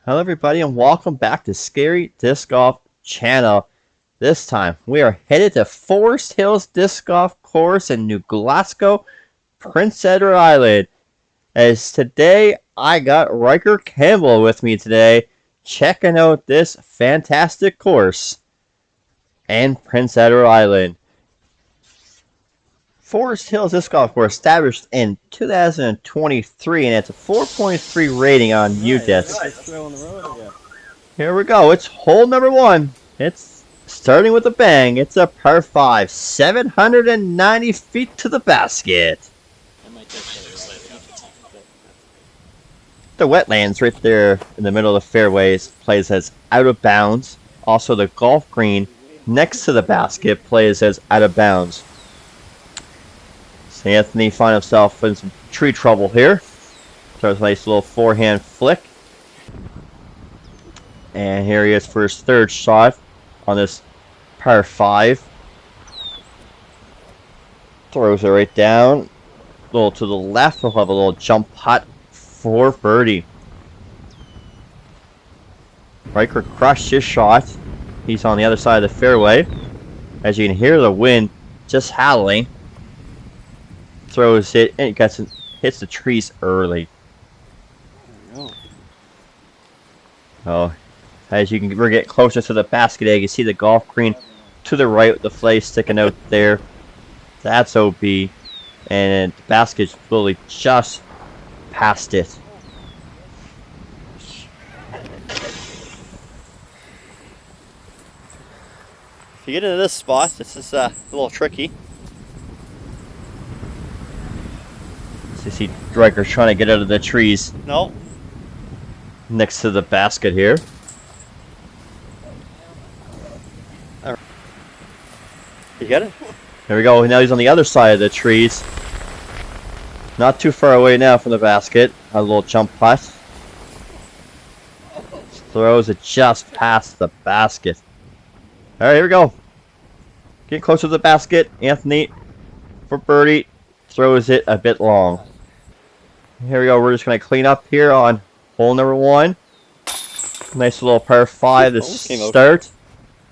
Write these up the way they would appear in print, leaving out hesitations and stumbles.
Hello everybody and welcome back to Scary Disc Golf Channel. This time we are headed to Forest Hills Disc Golf Course in New Glasgow, Prince Edward Island. As today I got Riker Campbell with me today, checking out this fantastic course and Prince Edward Island. Forest Hills Disc Golf Course established in 2023 and it's a 4.3 rating on UDisc. Here we go. It's hole number one. It's starting with a bang. It's a par 5, 790 feet to the basket. The wetlands right there in the middle of the fairways plays as out of bounds. Also, the golf green next to the basket plays as out of bounds. So Anthony finds himself in some tree trouble here. Throws a nice little forehand flick. And here he is for his third shot on this par 5. Throws it right down. A little to the left. We'll have a little jump putt for birdie. Riker crushed his shot. He's on the other side of the fairway. As you can hear the wind just howling. Throws it and it hits the trees early. Oh. As we're getting closer to the basket egg, you see the golf green to the right with the flay sticking out there. That's OB. And the basket's really just past it. If you get into this spot, this is a little tricky. So you see Riker trying to get out of the trees. No. Next to the basket here. You get it? There we go. Now he's on the other side of the trees. Not too far away now from the basket. A little jump putt. Throws it just past the basket. Alright, here we go. Getting closer to the basket. Anthony for birdie. Throws it a bit long. Here we go. We're just going to clean up here on hole number 1. Nice little par 5 to start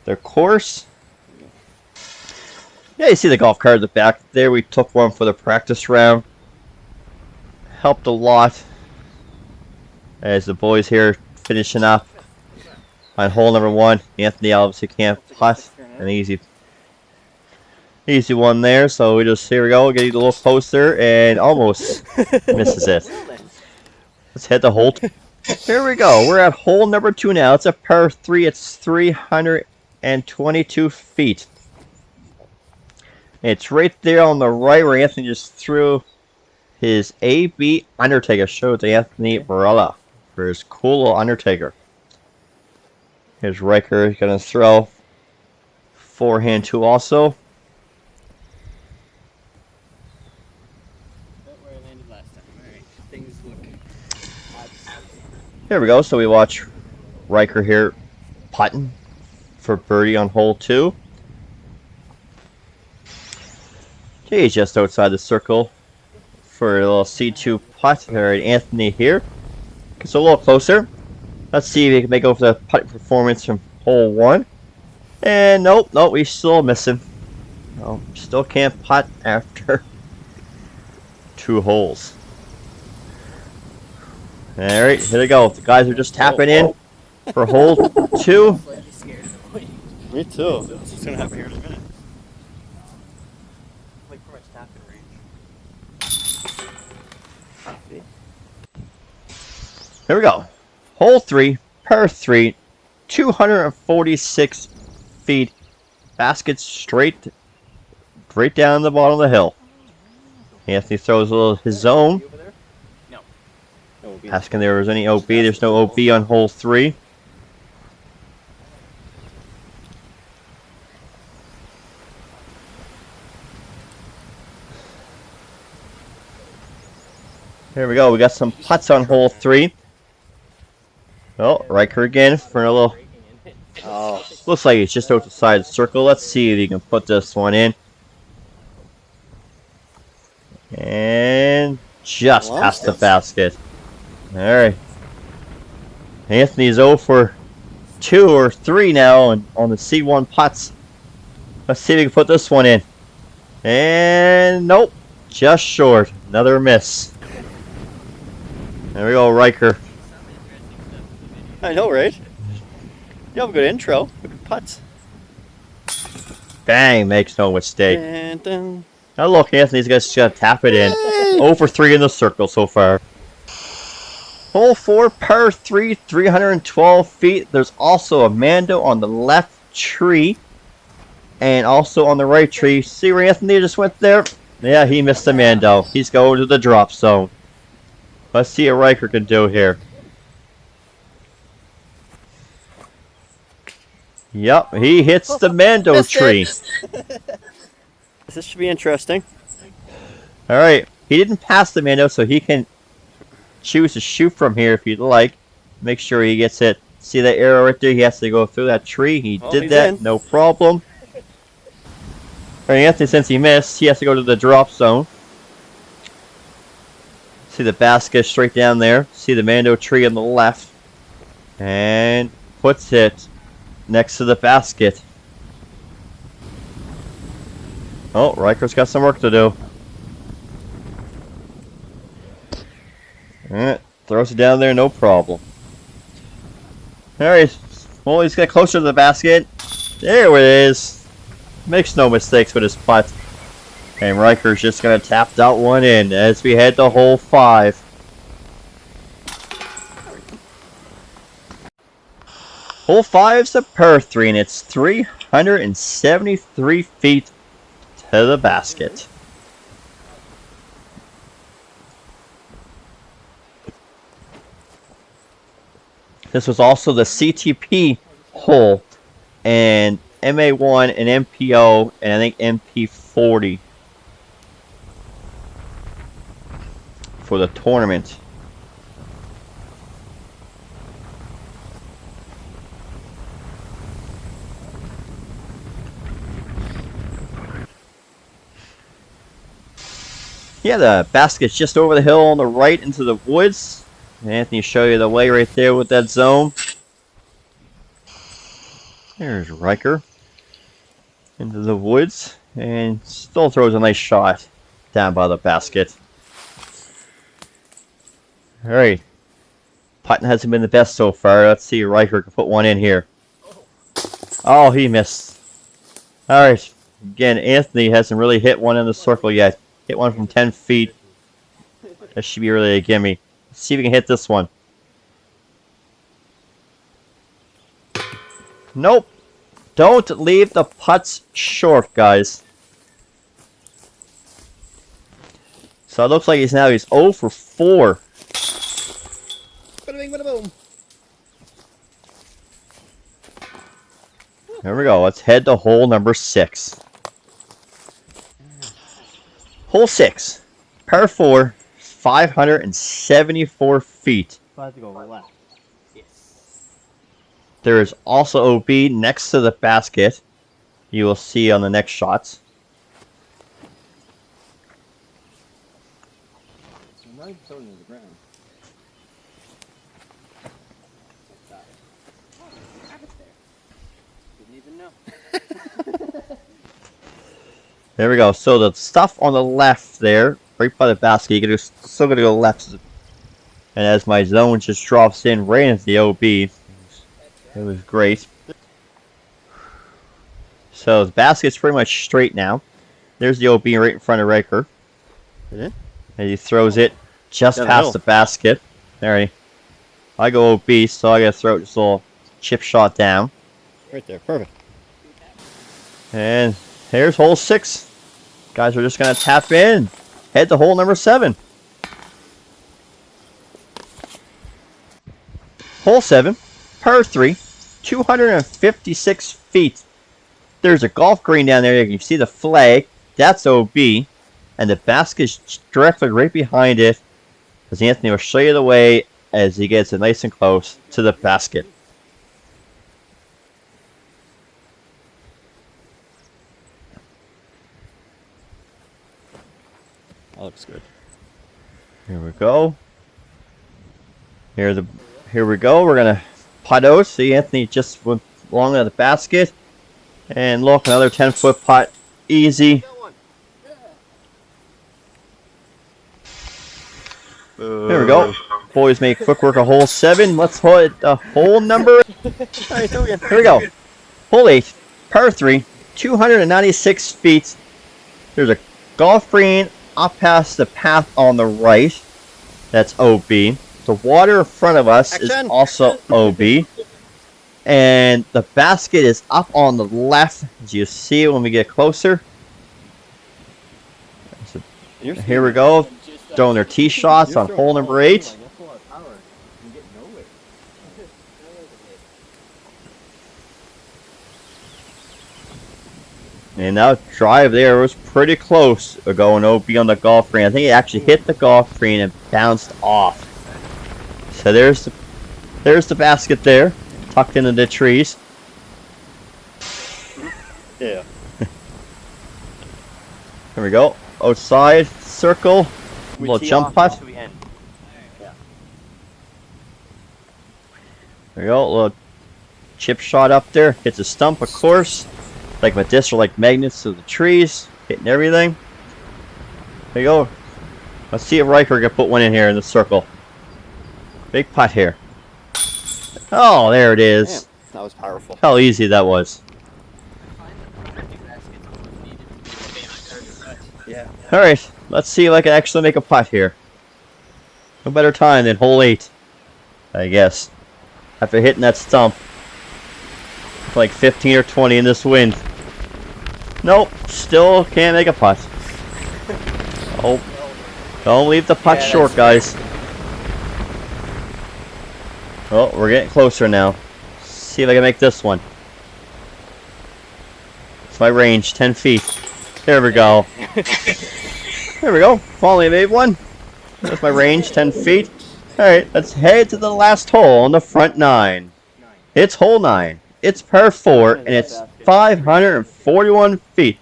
their course. Yeah, you see the golf cart at the back there. We took one for the practice round. Helped a lot. As the boys here finishing up on hole number 1. Anthony obviously can't putt. An easy one there. So we just, here we go, getting a little closer and almost misses it. Let's head to hole 2. Here we go. We're at hole number 2 now. It's a par 3. It's 322 feet. It's right there on the right where Anthony just threw his AB Undertaker. Show to Anthony Barella for his cool little Undertaker. Here's Riker. He's going to throw forehand 2 also. Here we go. So we watch Riker here putting for birdie on hole 2. He's just outside the circle for a little C2 putt. Alright, Anthony here. Gets a little closer. Let's see if he can make over the putting performance from hole 1. And nope, we still missing. No, still can't putt after 2 holes. Alright, here they go. The guys are just tapping in for hole 2. Me too. What's going to happen here in a minute? Here we go. Hole 3, par 3, 246 feet. Basket straight down the bottom of the hill. Anthony throws a little his own. Asking if there was any OB. There's no OB on hole 3. Here we go. We got some putts on hole 3. Oh, Riker again for a little. Oh, looks like he's just outside the circle. Let's see if he can put this one in. And just past the basket. Alright. Anthony's 0 for 2 or 3 now on the C1 putts. Let's see if we can put this one in. And nope, just short. Another miss. There we go, Riker. I know, right? You have a good intro. Good putts. Bang, makes no mistake. Dun. Now look, Anthony's just gonna tap it in. 0 for 3 in the circle so far. Hole 4, par 3, 312 feet. There's also a Mando on the left tree. And also on the right tree. See where Anthony just went there? Yeah, he missed the Mando. He's going to the drop zone. Let's see what Riker can do here. Yep, he hits the Mando tree. This should be interesting. Alright, he didn't pass the Mando, so he can choose to shoot from here if you'd like. Make sure he gets it. See that arrow right there? He has to go through that tree. He did that, no problem. Alright, Anthony, since he missed, he has to go to the drop zone. See the basket straight down there. See the Mando tree on the left. And puts it next to the basket. Oh, Riker's got some work to do. Alright, throws it down there, no problem. Alright, well, he's got closer to the basket. There it is. Makes no mistakes with his putt. And Riker's just going to tap that one in as we head to hole 5. Hole 5's a par 3, and it's 373 feet to the basket. This was also the CTP hole, and MA1 and MPO, and I think MP40 for the tournament. Yeah, the basket's just over the hill on the right into the woods. Anthony will show you the way right there with that zone. There's Riker into the woods and still throws a nice shot down by the basket. Alright. Putting hasn't been the best so far. Let's see if Riker can put one in here. Oh, he missed. Alright. Again, Anthony hasn't really hit one in the circle yet. Hit one from 10 feet. That should be really a gimme. Let's see if we can hit this one. Nope. Don't leave the putts short, guys. So it looks like he's 0 for 4. Bada bing, bada boom. There we go. Let's head to hole number 6. Hole 6. Par 4. 574 feet. I have to go left. Yes. There is also OB next to the basket. You will see on the next shots. So now you're throwing it to the ground. Didn't even know. There we go. So the stuff on the left there, right by the basket, you're still going to go left. And as my zone just drops in right into the OB, it was great. So the basket's pretty much straight now. There's the OB right in front of Riker. Yeah. And he throws it just Down the past hill. the basket. There I go OB, so I got to throw just a little chip shot down. Right there. Perfect. And here's hole 6. Guys, we're just going to tap in. Head to hole number 7. Hole 7, par 3, 256 feet. There's a golf green down there. You can see the flag. That's OB. And the basket's directly right behind it. As Anthony will show you the way as he gets it nice and close to the basket. That looks good. Here we go. Here we go. We're gonna putt out. See, Anthony just went long out of the basket. And look, another 10-foot putt. Easy. There we go. Boys make quick work of hole 7. Let's hit hole number. Here we go. Hole 8, par 3, 296 feet. There's a golf green up past the path on the right. That's OB. The water in front of us is also OB. And the basket is up on the left, as you see when we get closer. So, here we go. Throwing their tee shots on hole number 8. And that drive there was pretty close to going OB on the golf green. I think it actually hit the golf green and bounced off. So there's the basket there, tucked into the trees. Yeah. There we go. Outside, circle, little jump putt. Yeah. There we go, a little chip shot up there. Hits a stump, of course. Like my discs are like magnets to the trees, hitting everything. There you go. Let's see if Riker can put one in here in the circle. Big putt here. Oh, there it is. Damn, that was powerful. How easy that was. Yeah. Alright, let's see if I can actually make a putt here. No better time than hole 8, I guess. After hitting that stump. Like 15 or 20 in this wind. Nope, still can't make a putt. Oh, don't leave the putt short, guys. Oh, we're getting closer now. See if I can make this one. It's my range, 10 feet. There we go. There we go. Finally made one. That's my range, 10 feet. Alright, let's head to the last hole on the front 9. It's hole 9. It's par 4, and it's 541 feet.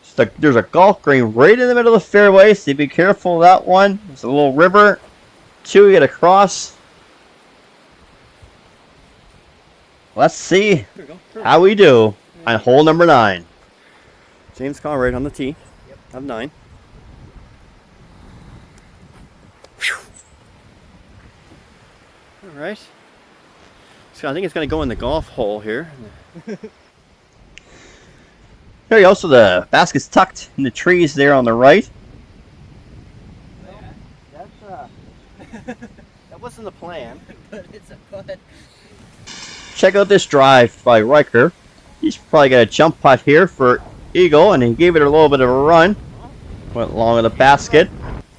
So there's a golf green right in the middle of the fairway, so be careful of that one. There's a little river. 2 get across. Let's see how we do on hole number 9. James Conrad on the tee. Of 9. All right. So I think it's going to go in the golf hole here. There you go. So the basket's tucked in the trees there on the right. That wasn't the plan. But it's a putt. Check out this drive by Riker. He's probably got a jump putt here for Eagle, and he gave it a little bit of a run. Went along with the basket.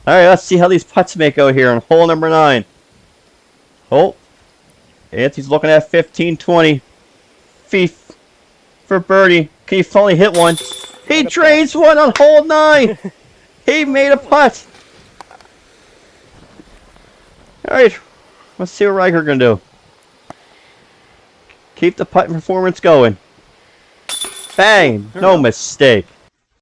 All right, let's see how these putts make out here on hole number 9. Oh, Anthony's looking at 15, 20 feet for birdie. Can he finally hit one? He drains one on hole 9. He made a putt. All right, let's see what Riker can do. Keep the putt performance going. Bang! No mistake.